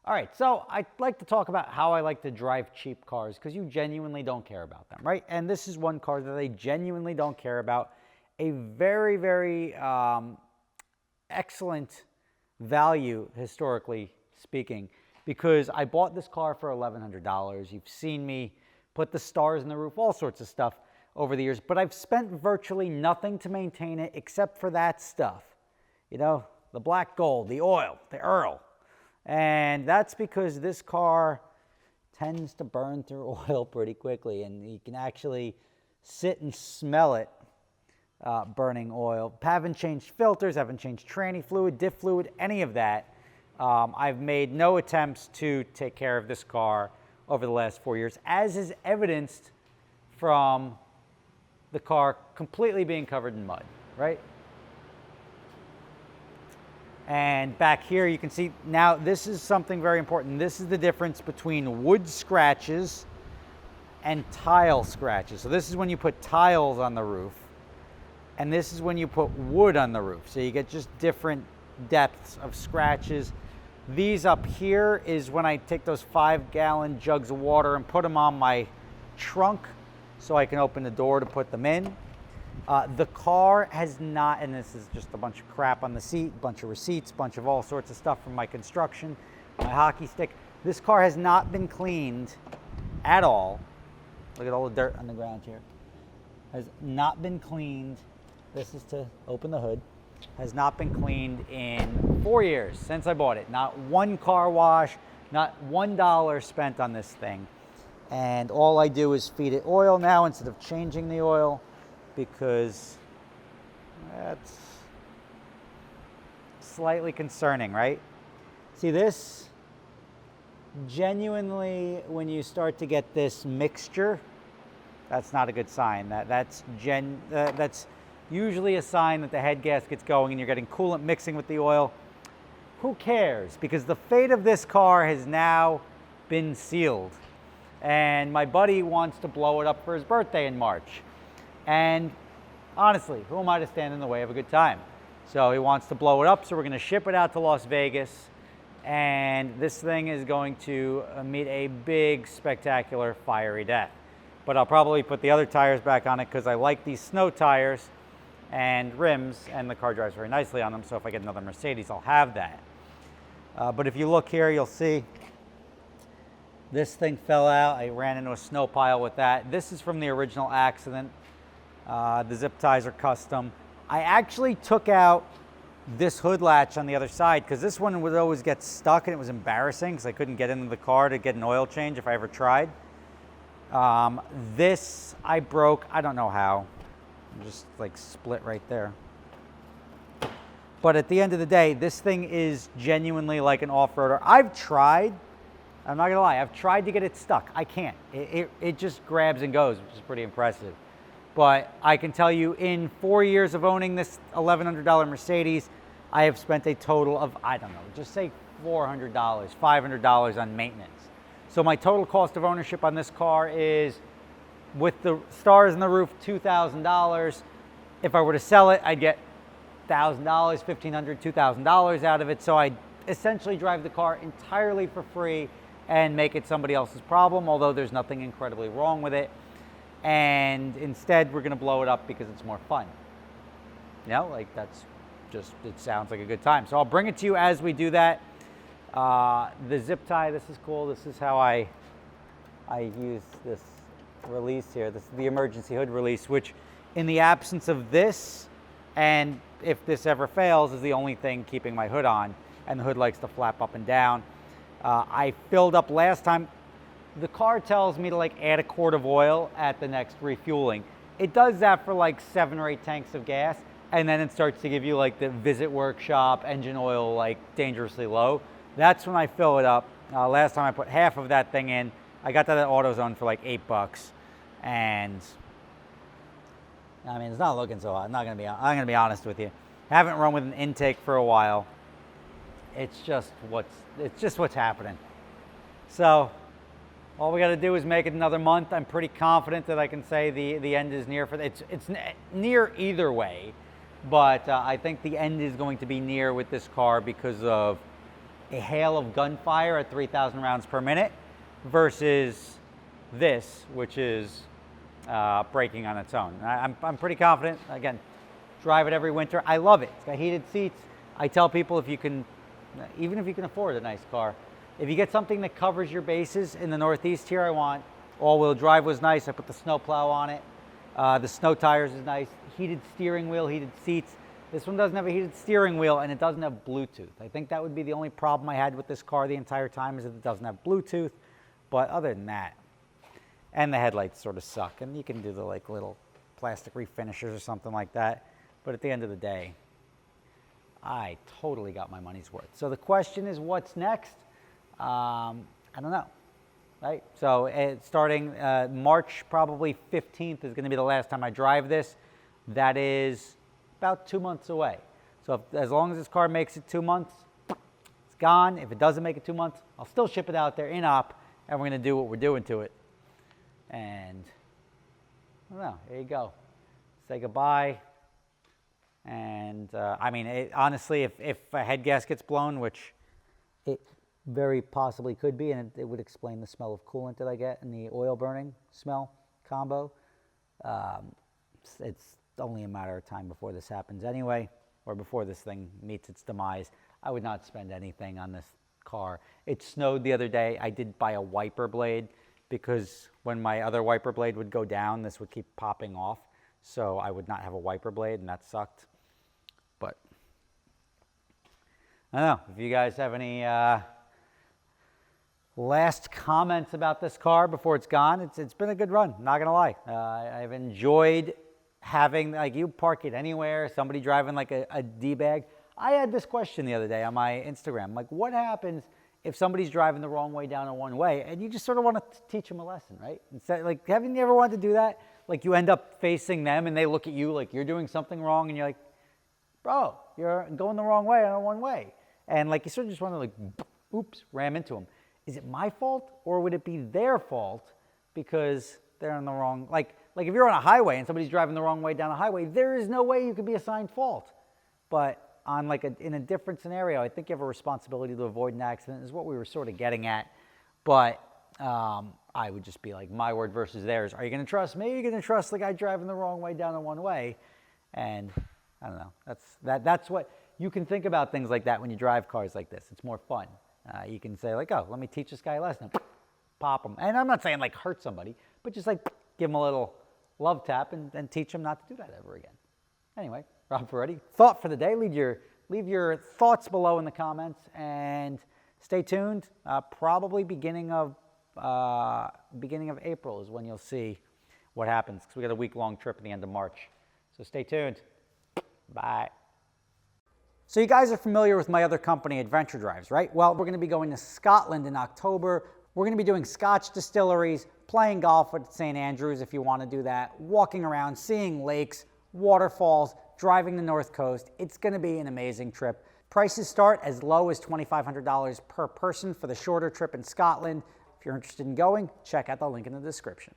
All right, so I'd like to talk about how I like to drive cheap cars because you genuinely don't care about them, right? And this is one car that I genuinely don't care about. A very, very excellent value, historically speaking, because I bought this car for $1,100. You've seen me put the stars in the roof, all sorts of stuff over the years, but I've spent virtually nothing to maintain it except for that stuff. You know, the black gold, the oil, the Earl. And that's because this car tends to burn through oil pretty quickly, and you can actually sit and smell it burning oil. Haven't changed filters, haven't changed tranny fluid, diff fluid, any of that. I've made no attempts to take care of this car over the last 4 years, as is evidenced from the car completely being covered in mud, right? And back here you can see, now this is something very important. This is the difference between wood scratches and tile scratches. So this is when you put tiles on the roof, and this is when you put wood on the roof. So you get just different depths of scratches. These up here is when I take those 5-gallon jugs of water and put them on my trunk so I can open the door to put them in. The car has not, and this is just a bunch of crap on the seat, a bunch of receipts, a bunch of all sorts of stuff from my construction, my hockey stick. This car has not been cleaned at all. Look at all the dirt on the ground here. Has not been cleaned. This is to open the hood. Has not been cleaned in 4 years since I bought it. Not one car wash, not $1 spent on this thing. And all I do is feed it oil now instead of changing the oil, because that's slightly concerning, right? See this? Genuinely, when you start to get this mixture, that's not a good sign. That's usually a sign that the head gasket's going and you're getting coolant mixing with the oil. Who cares? Because the fate of this car has now been sealed. And my buddy wants to blow it up for his birthday in March. And honestly, who am I to stand in the way of a good time? So he wants to blow it up, so we're going to ship it out to Las Vegas. And this thing is going to meet a big, spectacular, fiery death. But I'll probably put the other tires back on it because I like these snow tires and rims, and the car drives very nicely on them. So if I get another Mercedes, I'll have that. But if you look here, you'll see this thing fell out. I ran into a snow pile with that. This is from the original accident. The zip ties are custom. I actually took out this hood latch on the other side because this one would always get stuck, and it was embarrassing because I couldn't get into the car to get an oil change if I ever tried. This I broke, I don't know how. Just like split right there. But at the end of the day, this thing is genuinely like an off-roader. I've tried, I'm not gonna lie, I've tried to get it stuck. I can't. It just grabs and goes, which is pretty impressive. But I can tell you, in 4 years of owning this $1,100 Mercedes, I have spent a total of, I don't know, just say $400, $500 on maintenance. So my total cost of ownership on this car is, with the stars in the roof, $2,000. If I were to sell it, I'd get $1,000, $1,500, $2,000 out of it. So I essentially drive the car entirely for free and make it somebody else's problem, although there's nothing incredibly wrong with it. And instead, we're gonna blow it up because it's more fun. You know, like that's just, it sounds like a good time. So I'll bring it to you as we do that. The zip tie, this is cool. This is how I use this release here. This is the emergency hood release, which in the absence of this, and if this ever fails, is the only thing keeping my hood on, and the hood likes to flap up and down. I filled up last time. The car tells me to like add a quart of oil at the next refueling. It does that for like 7 or 8 tanks of gas, and then it starts to give you like the visit workshop engine oil like dangerously low. That's when I fill it up. Last time I put half of that thing in. I got that at AutoZone for like $8, and I mean, it's not looking so hot. I'm gonna be honest with you. Haven't run with an intake for a while. It's just what's happening. So all we got to do is make it another month. I'm pretty confident that I can say the end is near. It's near either way, but I think the end is going to be near with this car because of a hail of gunfire at 3,000 rounds per minute versus this, which is braking on its own. I'm pretty confident. Again, drive it every winter. I love it. It's got heated seats. I tell people, if you can, even if you can afford a nice car, if you get something that covers your bases in the Northeast here, I want all-wheel drive was nice. I put the snow plow on it. The snow tires is nice. Heated steering wheel, heated seats. This one doesn't have a heated steering wheel, and it doesn't have Bluetooth. I think that would be the only problem I had with this car the entire time, is that it doesn't have Bluetooth. But other than that, and the headlights sort of suck, and you can do the like little plastic refinishers or something like that. But at the end of the day, I totally got my money's worth. So the question is, what's next? I don't know, right? So starting March, probably 15th is going to be the last time I drive this. That is about 2 months away. So as long as this car makes it 2 months, it's gone. If it doesn't make it 2 months, I'll still ship it out there in op, and we're going to do what we're doing to it. And I don't know, there you go. Say goodbye. And I mean, honestly, if a head gas gets blown, which it very possibly could be, and it would explain the smell of coolant that I get and the oil burning smell combo, it's only a matter of time before this happens anyway, or before this thing meets its demise. I would not spend anything on this car. It snowed the other day. I did buy a wiper blade, because when my other wiper blade would go down, this would keep popping off. So I would not have a wiper blade, and that sucked. But I don't know if you guys have any last comments about this car before it's gone. It's been a good run, not gonna lie. I've enjoyed having, like, you park it anywhere, somebody driving like a D-bag. I had this question the other day on my Instagram, like, what happens if somebody's driving the wrong way down a one-way, and you just sort of want to teach them a lesson, right? Instead, like, haven't you ever wanted to do that? Like, you end up facing them, and they look at you like you're doing something wrong, and you're like, bro, you're going the wrong way on a one-way. And, like, you sort of just want to, like, oops, ram into them. Is it my fault, or would it be their fault because they're on the wrong, like if you're on a highway and somebody's driving the wrong way down a highway, there is no way you could be assigned fault. But on in a different scenario, I think you have a responsibility to avoid an accident, is what we were sort of getting at. But I would just be like, my word versus theirs. Are you going to trust me? Are you going to trust the guy driving the wrong way down a one-way? And I don't know. That's what you can think about, things like that when you drive cars like this. It's more fun. You can say, like, oh, let me teach this guy a lesson. Pop him. And I'm not saying like hurt somebody, but just like give him a little love tap and teach him not to do that ever again. Anyway, Rob Ferretti, thought for the day. Leave your thoughts below in the comments, and stay tuned. Probably beginning of April is when you'll see what happens, because we got a week-long trip at the end of March. So stay tuned. Bye. So you guys are familiar with my other company, Adventure Drives, right? Well, we're going to be going to Scotland in October. We're going to be doing Scotch distilleries, playing golf at St. Andrews if you want to do that, walking around, seeing lakes, waterfalls, driving the North Coast. It's going to be an amazing trip. Prices start as low as $2,500 per person for the shorter trip in Scotland. If you're interested in going, check out the link in the description.